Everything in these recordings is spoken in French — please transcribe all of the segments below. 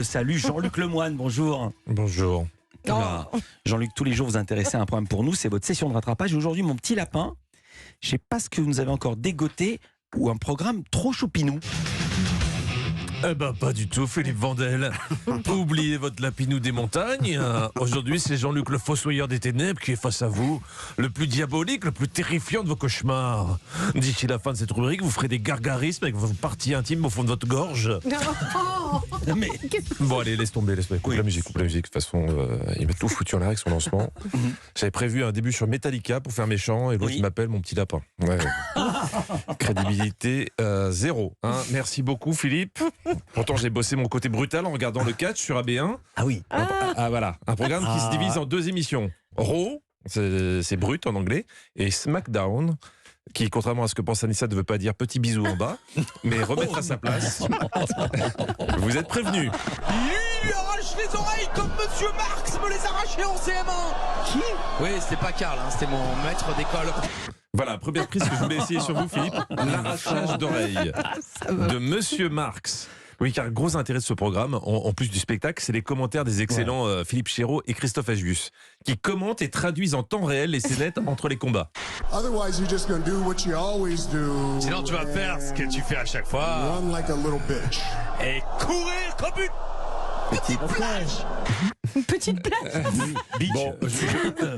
Salut Jean-Luc Lemoine, bonjour. Bonjour. Voilà. Jean-Luc, tous les jours vous intéressez à un programme pour nous, c'est votre session de rattrapage. Aujourd'hui, mon petit lapin, je ne sais pas ce que vous nous avez encore dégoté ou un programme trop choupinou. Eh ben pas du tout, Philippe Vandel. Oubliez votre lapinou des montagnes. Aujourd'hui, c'est Jean-Luc le Fossoyeur des ténèbres qui est face à vous, le plus diabolique, le plus terrifiant de vos cauchemars. D'ici la fin de cette rubrique, vous ferez des gargarismes avec vos parties intimes au fond de votre gorge. Mais Bon allez, laisse tomber, coupe la musique. De toute façon, il m'a tout foutu en l'air avec son lancement. J'avais prévu un début sur Metallica pour faire méchant et l'autre il m'appelle mon petit lapin. Ouais. Crédibilité zéro. Hein. Merci beaucoup Philippe. Pourtant j'ai bossé mon côté brutal en regardant le catch sur AB1. ah oui. Voilà, un programme qui se divise en deux émissions. Raw, c'est brut en anglais, et SmackDown, qui, contrairement à ce que pense Anissa, ne veut pas dire petit bisou en bas, mais remettre à sa place. Vous êtes prévenus. Il lui arrache les oreilles comme Monsieur Marx me les arrachait en CM1. Qui? Oui, c'était pas Karl, hein, c'était mon maître d'école. Voilà, première prise que je voulais essayer sur vous, Philippe. L'arrachage d'oreilles de Monsieur Marx. Oui, car gros intérêt de ce programme, en plus du spectacle, c'est les commentaires des excellents Philippe Chéreau et Christophe Agius, qui commentent et traduisent en temps réel les scénettes entre les combats. Sinon tu vas faire ce que tu fais à chaque fois. Et courir comme une petite plage. Une petite plage. Bon,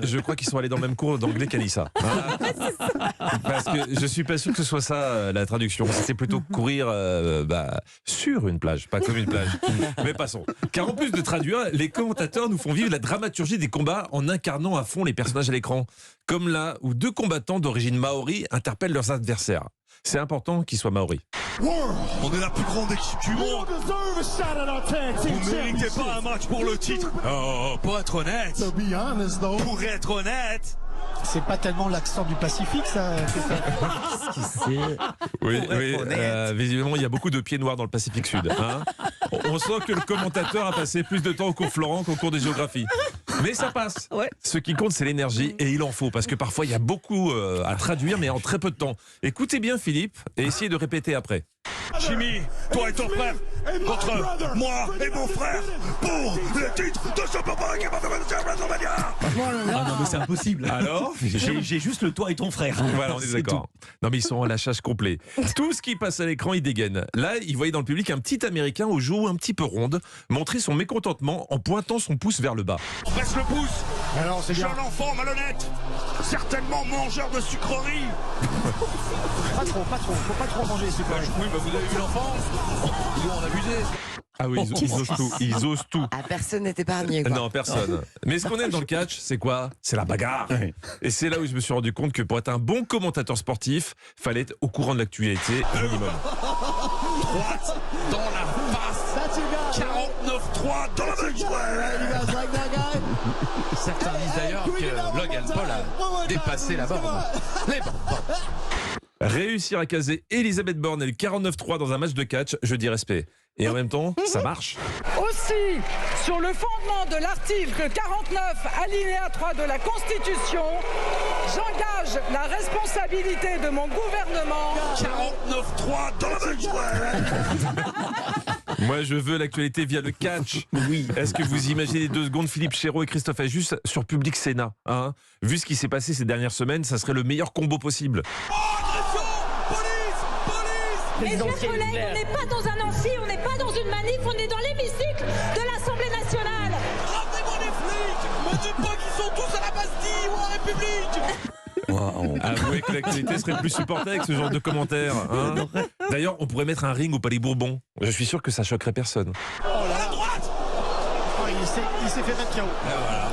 je crois qu'ils sont allés dans le même cours d'anglais qu'Anissa. Parce que je suis pas sûr que ce soit ça la traduction. C'était plutôt courir sur une plage, pas comme une plage. Mais passons. Car en plus de traduire, les commentateurs nous font vivre la dramaturgie des combats en incarnant à fond les personnages à l'écran. Comme là où deux combattants d'origine maori interpellent leurs adversaires. C'est important qu'ils soient maoris. On est la plus grande équipe du monde. Vous méritez pas un match pour le titre. Oh, pour être honnête. Pour être honnête. C'est pas tellement l'accent du Pacifique, ça. Oui, visiblement, il y a beaucoup de pieds noirs dans le Pacifique Sud. Hein, on sent que le commentateur a passé plus de temps au cours Florent qu'au cours de géographie. Mais ça passe. Ouais. Ce qui compte, c'est l'énergie, et il en faut, parce que parfois, il y a beaucoup à traduire, mais en très peu de temps. Écoutez bien, Philippe, et essayez de répéter après. Jimmy, toi et ton frère, contre moi et mon frère, pour le titre de ce papa qui va devenir WrestleMania. Ah non, mais c'est impossible. Alors j'ai juste le toi et ton frère. Voilà, on est d'accord. Non, mais ils sont en lâchage complet. Tout ce qui passe à l'écran, ils dégainent. Là, ils voyaient dans le public un petit Américain aux joues un petit peu rondes montrer son mécontentement en pointant son pouce vers le bas. On baisse le pouce. Alors, c'est bien. Jeune enfant malhonnête, certainement mangeur de sucreries. Pas trop. Faut pas trop manger les sucreries. Oui, bah vous avez vu l'enfant. Ils vont en abuser. Ah oui, ils osent tout. Ils osent tout. Ah, personne n'est épargné, quoi. Non, personne. Mais ce qu'on aime dans le catch, c'est quoi? C'est la bagarre. Et c'est là où je me suis rendu compte que pour être un bon commentateur sportif, fallait être au courant de l'actualité minimum. Droite dans la face. 49-3 dans la gueule. Certains disent d'ailleurs que Logan Paul a dépassé la borne. Les bornes. Réussir à caser Elisabeth Borne et le 49-3 dans un match de catch, je dis respect. Et en même temps, ça marche. Aussi, sur le fondement de l'article 49, alinéa 3 de la Constitution, j'engage la responsabilité de mon gouvernement. 49-3 dans la gueule. Moi, je veux l'actualité via le catch. Oui. Est-ce que vous imaginez les 2 secondes Philippe Chéreau et Christophe Agius sur Public Sénat, hein? Vu ce qui s'est passé ces dernières semaines, ça serait le meilleur combo possible. Mes chers collègues, on n'est pas dans un amphi, on n'est pas dans une manif, on est dans l'hémicycle de l'Assemblée nationale. Ramenez-moi les flics. Me dites pas qu'ils sont tous à la Bastille ou en République. Wow. Avouez que l'actualité serait plus supportée avec ce genre de commentaires. Hein. D'ailleurs, on pourrait mettre un ring au Palais Bourbon. Je suis sûr que ça choquerait personne. À droite. Oh, il s'est fait mettre KO. Et voilà.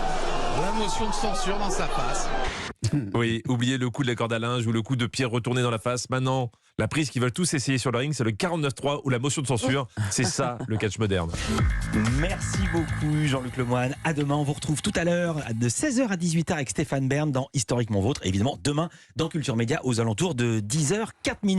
La motion de censure dans sa face. Oui, oubliez le coup de la corde à linge ou le coup de pied retourné dans la face. Maintenant, la prise qu'ils veulent tous essayer sur le ring, c'est le 49-3 ou la motion de censure. C'est ça, le catch moderne. Merci beaucoup Jean-Luc Lemoine. À demain, on vous retrouve tout à l'heure de 16h à 18h avec Stéphane Bern dans Historiquement Vôtre. Évidemment, demain dans Culture Média aux alentours de 10h, 4 minutes.